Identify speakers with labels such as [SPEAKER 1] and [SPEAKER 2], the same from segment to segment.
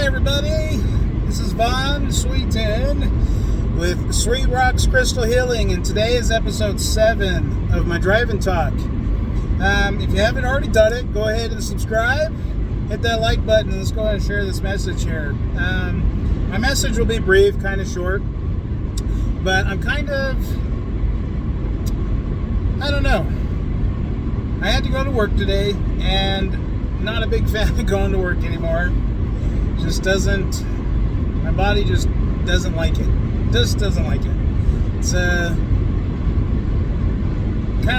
[SPEAKER 1] Hi everybody, this is Von Sweeten with Sweet Rocks Crystal Healing, and today is episode 7 of my Drive and Talk. If you haven't already done it, go ahead and subscribe, hit that like button, and let's go ahead and share this message here. My message will be brief, kind of short, but I don't know. I had to go to work today, and not a big fan of going to work anymore. My body just doesn't like it. Just doesn't like it. It's kind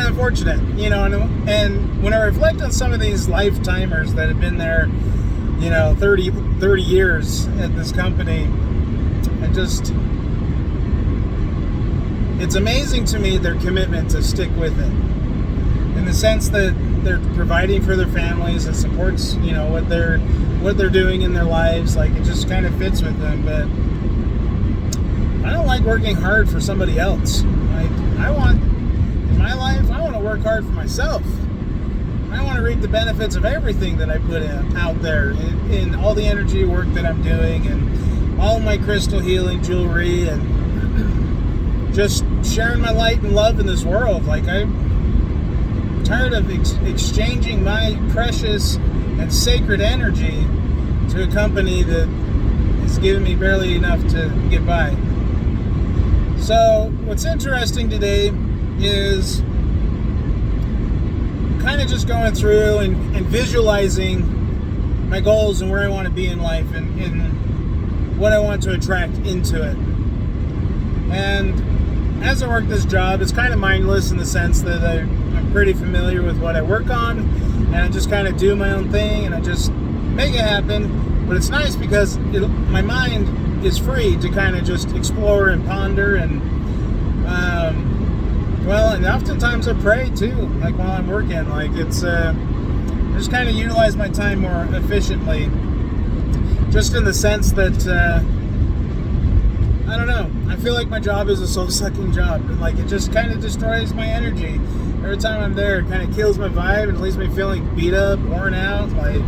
[SPEAKER 1] of unfortunate, and when I reflect on some of these lifetimers that have been there, 30 years at this company, it's amazing to me their commitment to stick with it, in the sense that they're providing for their families. It supports, what they're doing in their lives. Like, it just kind of fits with them. But I don't like working hard for somebody else. Like, in my life, I want to work hard for myself. I want to reap the benefits of everything that I put out there, in all the energy work that I'm doing, and all my crystal healing jewelry, and just sharing my light and love in this world. Like, I'm tired of exchanging my precious and sacred energy to a company that is giving me barely enough to get by. So what's interesting today is kind of just going through and visualizing my goals and where I want to be in life, and what I want to attract into it. And as I work this job, it's kind of mindless in the sense that I'm pretty familiar with what I work on, and I just kind of do my own thing, and I just make it happen. But it's nice because my mind is free to kind of just explore and ponder, and and oftentimes I pray too, like while I'm working. Like, it's I just kind of utilize my time more efficiently, just in the sense that I don't know, I feel like my job is a soul-sucking job, and like, it just kind of destroys my energy. Every time I'm there, it kind of kills my vibe and leaves me feeling beat up, worn out, like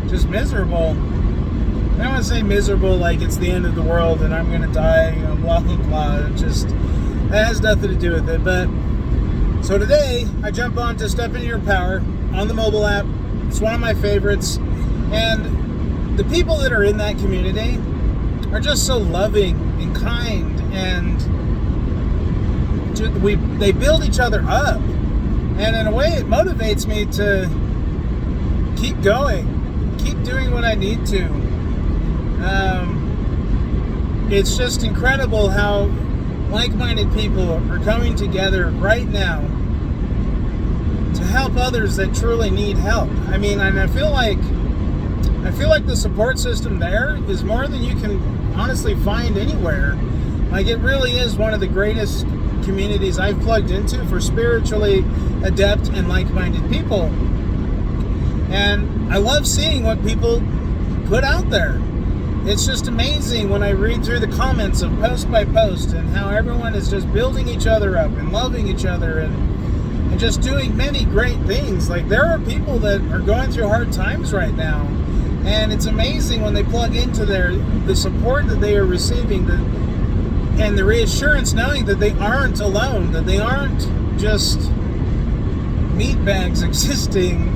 [SPEAKER 1] just miserable. I don't want to say miserable like it's the end of the world and I'm going to die, blah, blah, blah. That has nothing to do with it. But so today, I jump on to Step Into Your Power on the mobile app. It's one of my favorites. And the people that are in that community are just so loving and kind, and they build each other up. And in a way, it motivates me to keep going, keep doing what I need to. It's just incredible how like-minded people are coming together right now to help others that truly need help. I mean, and I feel like the support system there is more than you can honestly find anywhere. Like, it really is one of the greatest communities I've plugged into for spiritually adept and like-minded people. And I love seeing what people put out there. It's just amazing when I read through the comments of post by post, and how everyone is just building each other up and loving each other, and just doing many great things. Like, there are people that are going through hard times right now, and it's amazing when they plug into the support that they are receiving, and the reassurance knowing that they aren't alone, that they aren't just meat bags existing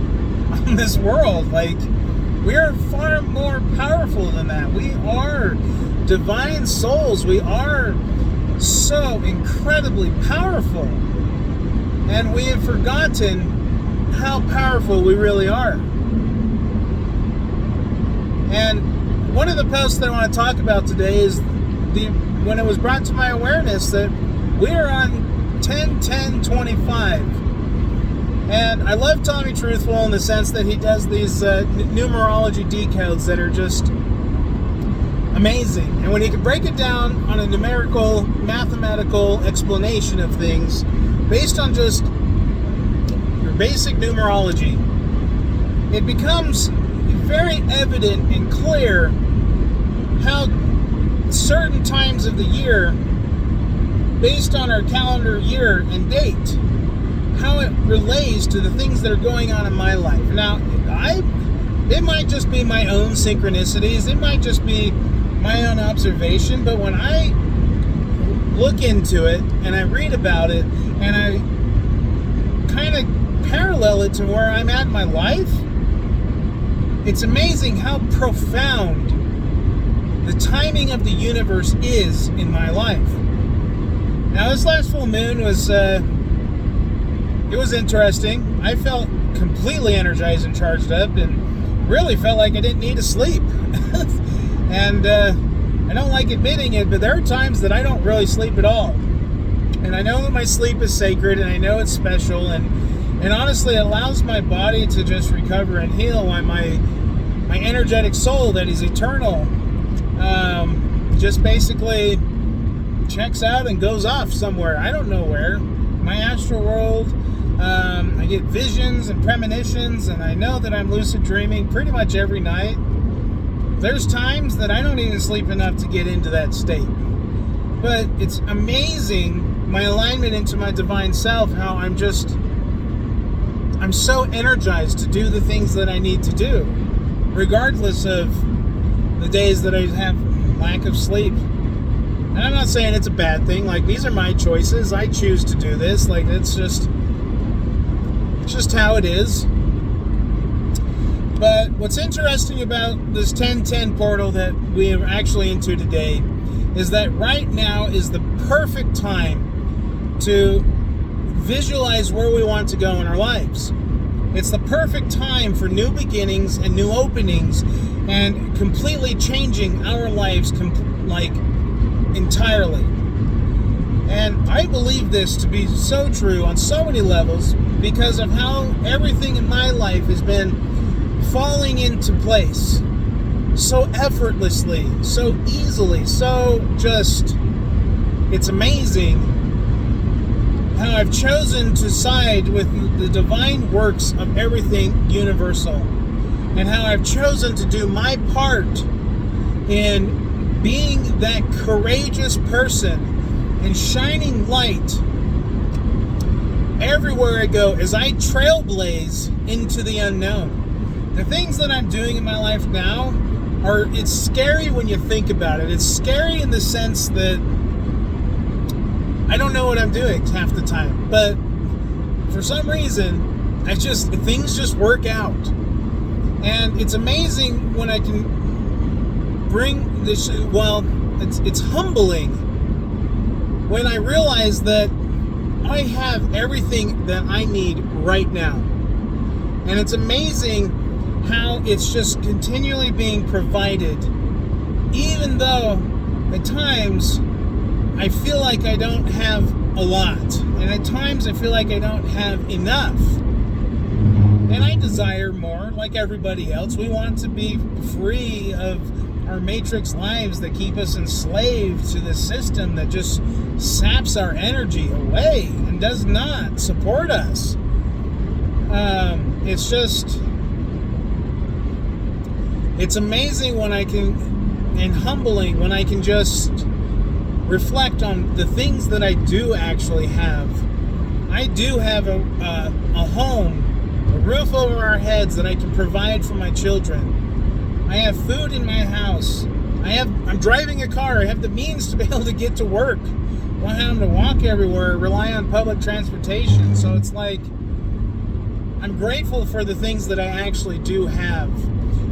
[SPEAKER 1] on this world. Like, we are far more powerful than that. We are divine souls. We are so incredibly powerful. And we have forgotten how powerful we really are. And one of the posts that I want to talk about today is when it was brought to my awareness that we're on 10-10-25. And I love Tommy Truthful in the sense that he does these numerology decodes that are just amazing. And when he can break it down on a numerical, mathematical explanation of things based on just your basic numerology, it becomes very evident and clear how certain times of the year, based on our calendar year and date, how it relates to the things that are going on in my life. Now, It might just be my own synchronicities. It might just be my own observation. But when I look into it and I read about it and I kind of parallel it to where I'm at in my life, it's amazing how profound the timing of the universe is in my life. Now, this last full moon was, it was interesting. I felt completely energized and charged up and really felt like I didn't need to sleep. And I don't like admitting it, but there are times that I don't really sleep at all. And I know that my sleep is sacred, and I know it's special, and honestly, it allows my body to just recover and heal, while my energetic soul that is eternal just basically checks out and goes off somewhere. I don't know where. My astral world, I get visions and premonitions, and I know that I'm lucid dreaming pretty much every night. There's times that I don't even sleep enough to get into that state. But it's amazing, my alignment into my divine self, how I'm so energized to do the things that I need to do, regardless of the days that I have lack of sleep. And I'm not saying it's a bad thing. Like, these are my choices. I choose to do this. Like, it's just how it is. But what's interesting about this 1010 portal that we are actually into today is that right now is the perfect time to visualize where we want to go in our lives. It's the perfect time for new beginnings and new openings and completely changing our lives entirely. And I believe this to be so true on so many levels because of how everything in my life has been falling into place so effortlessly, so easily, so just, it's amazing how I've chosen to side with the divine works of everything universal, and how I've chosen to do my part in being that courageous person and shining light everywhere I go as I trailblaze into the unknown. The things that I'm doing in my life now it's scary when you think about it. It's scary in the sense that I don't know what I'm doing half the time. But for some reason, things just work out. And it's amazing when I can bring this, it's humbling when I realize that I have everything that I need right now. And it's amazing how it's just continually being provided, even though at times I feel like I don't have a lot, and at times I feel like I don't have enough, and I desire more like everybody else. We want to be free of our matrix lives that keep us enslaved to the system that just saps our energy away and does not support us. It's amazing when I can, and humbling when I can just reflect on the things that I do actually have. I do have a home, a roof over our heads that I can provide for my children. I have food in my house. I'm driving a car. I have the means to be able to get to work. I don't have to walk everywhere, rely on public transportation. So it's like, I'm grateful for the things that I actually do have.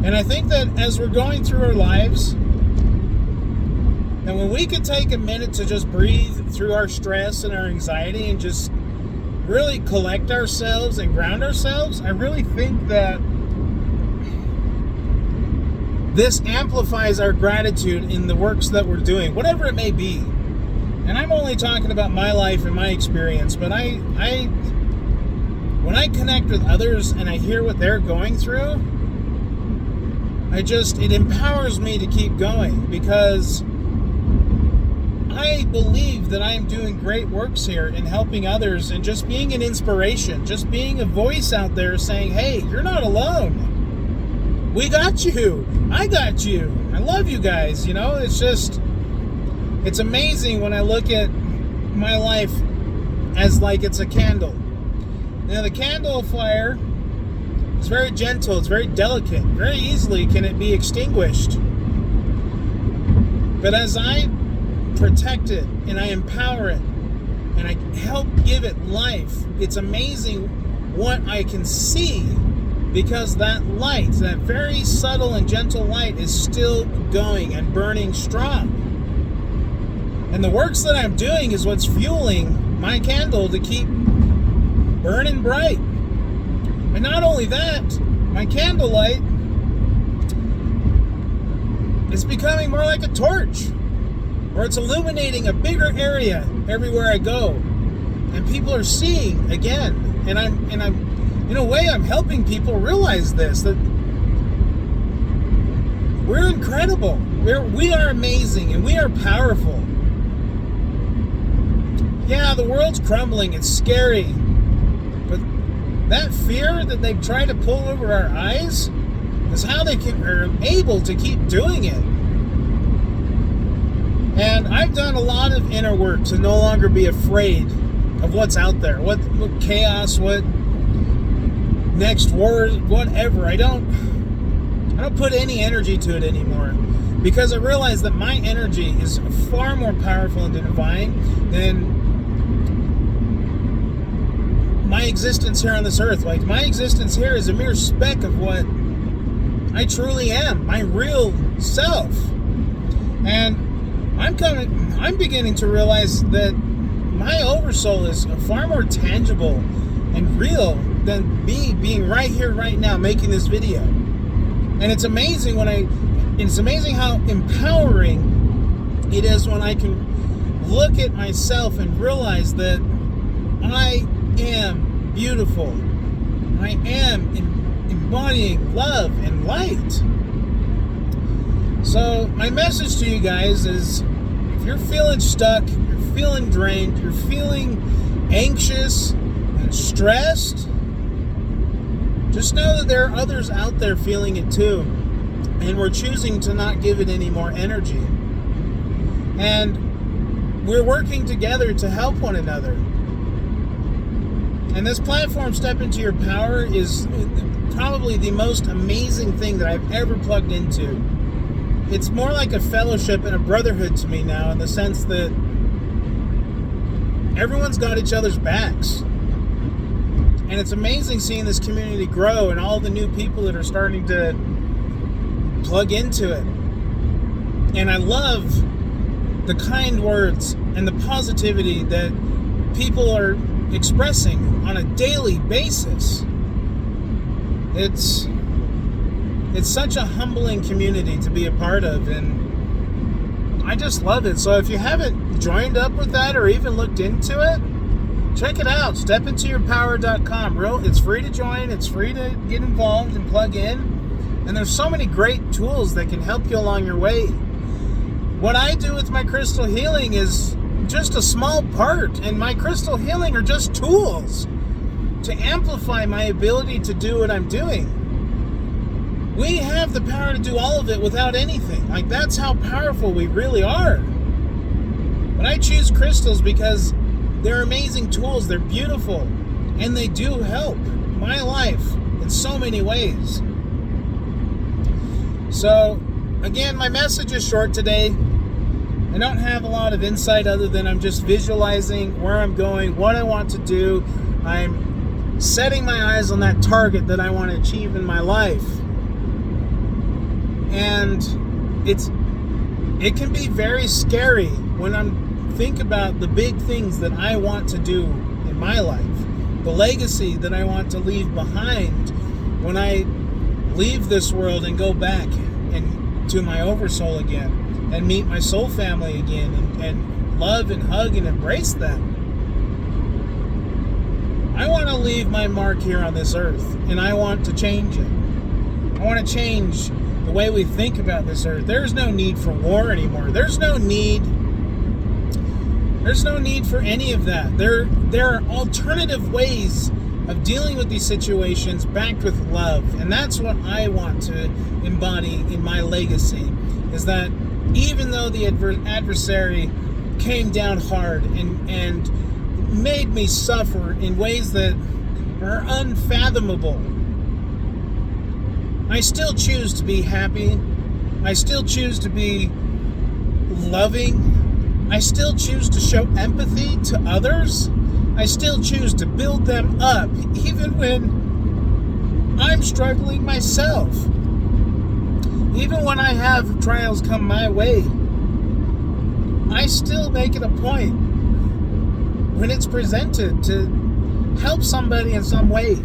[SPEAKER 1] And I think that as we're going through our lives, and when we could take a minute to just breathe through our stress and our anxiety and just really collect ourselves and ground ourselves, I really think that this amplifies our gratitude in the works that we're doing, whatever it may be. And I'm only talking about my life and my experience, but when I connect with others and I hear what they're going through, it empowers me to keep going, because I believe that I am doing great works here in helping others and just being an inspiration, just being a voice out there saying, hey, you're not alone. We got you. I got you. I love you guys. It's amazing when I look at my life as like it's a candle. Now, the candle fire It's very gentle, it's very delicate. Very easily can it be extinguished. But as I protect it and I empower it and I help give it life, it's amazing what I can see, because that light, that very subtle and gentle light, is still going and burning strong. And the works that I'm doing is what's fueling my candle to keep burning bright. And not only that, my candlelight is becoming more like a torch, or it's illuminating a bigger area everywhere I go, and people are seeing again. And I'm in a way, I'm helping people realize this, that we're incredible, we are amazing, and we are powerful. Yeah, the world's crumbling, it's scary, but that fear that they've tried to pull over our eyes is how they are able to keep doing it. And I've done a lot of inner work to no longer be afraid of what's out there, what chaos, what next war, whatever. I don't put any energy to it anymore, because I realize that my energy is far more powerful and divine than my existence here on this earth. Like, my existence here is a mere speck of what I truly am, my real self. And I'm beginning to realize that my oversoul is far more tangible and real than me being right here, right now, making this video. And it's amazing it's amazing how empowering it is when I can look at myself and realize that I am beautiful. I am embodying love and light. So my message to you guys is, if you're feeling stuck, you're feeling drained, you're feeling anxious and stressed, just know that there are others out there feeling it too, and we're choosing to not give it any more energy. And we're working together to help one another. And this platform, Step Into Your Power, is probably the most amazing thing that I've ever plugged into. It's more like a fellowship and a brotherhood to me now, in the sense that everyone's got each other's backs. And it's amazing seeing this community grow and all the new people that are starting to plug into it. And I love the kind words and the positivity that people are expressing on a daily basis. It's such a humbling community to be a part of, and I just love it. So if you haven't joined up with that or even looked into it, check it out, stepintoyourpower.com. It's free to join, it's free to get involved and plug in, and there's so many great tools that can help you along your way. What I do with my crystal healing is just a small part, and my crystal healing are just tools to amplify my ability to do what I'm doing. We have the power to do all of it without anything. Like, that's how powerful we really are. But I choose crystals because they're amazing tools, they're beautiful, and they do help my life in so many ways. So, again, my message is short today. I don't have a lot of insight other than I'm just visualizing where I'm going, what I want to do. I'm setting my eyes on that target that I want to achieve in my life. And it can be very scary when I think about the big things that I want to do in my life, the legacy that I want to leave behind when I leave this world and go back and to my oversoul again and meet my soul family again and love and hug and embrace them. I want to leave my mark here on this earth, and I want to change it. I want to change the way we think about this earth. There's no need for war anymore. There's no need for any of that. There are alternative ways of dealing with these situations backed with love. And that's what I want to embody in my legacy, is that even though the adversary came down hard and made me suffer in ways that are unfathomable, I still choose to be happy. I still choose to be loving. I still choose to show empathy to others. I still choose to build them up, even when I'm struggling myself. Even when I have trials come my way, I still make it a point, when it's presented, to help somebody in some way.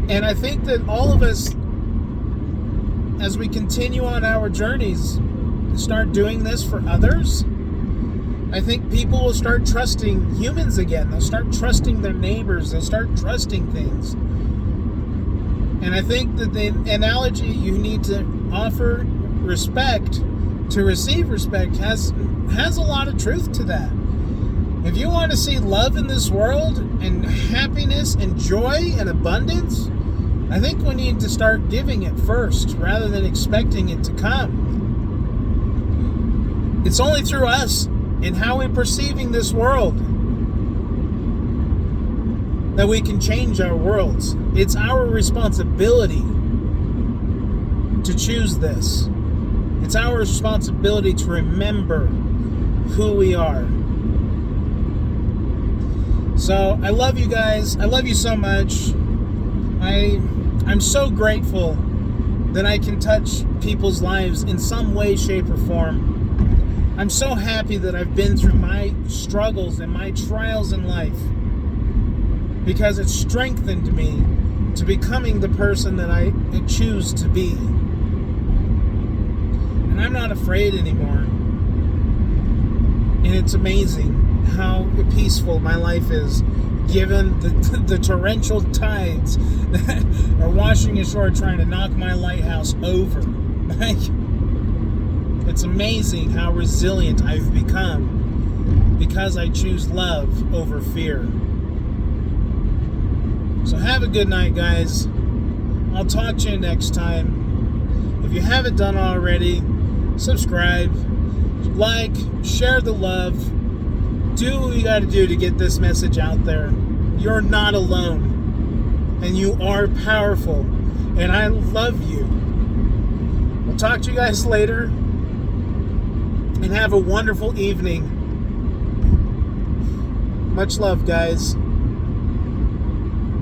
[SPEAKER 1] And I think that all of us, as we continue on our journeys, start doing this for others, I think people will start trusting humans again. They'll start trusting their neighbors. They'll start trusting things. And I think that the analogy, you need to offer respect to receive respect, has a lot of truth to that. If you want to see love in this world, and happiness and joy and abundance, I think we need to start giving it first rather than expecting it to come. It's only through us and how we're perceiving this world that we can change our worlds. It's our responsibility to choose this. It's our responsibility to remember who we are. So I love you guys. I love you so much. I'm so grateful that I can touch people's lives in some way, shape, or form. I'm so happy that I've been through my struggles and my trials in life, because it strengthened me to becoming the person that I choose to be. And I'm not afraid anymore. And it's amazing how peaceful my life is, given the torrential tides that are washing ashore trying to knock my lighthouse over. It's amazing how resilient I've become because I choose love over fear. So have a good night, guys. I'll talk to you next time. If you haven't done already, subscribe, like, share the love. Do what you got to do to get this message out there. You're not alone, and you are powerful, and I love you. We'll talk to you guys later, and have a wonderful evening. Much love, guys.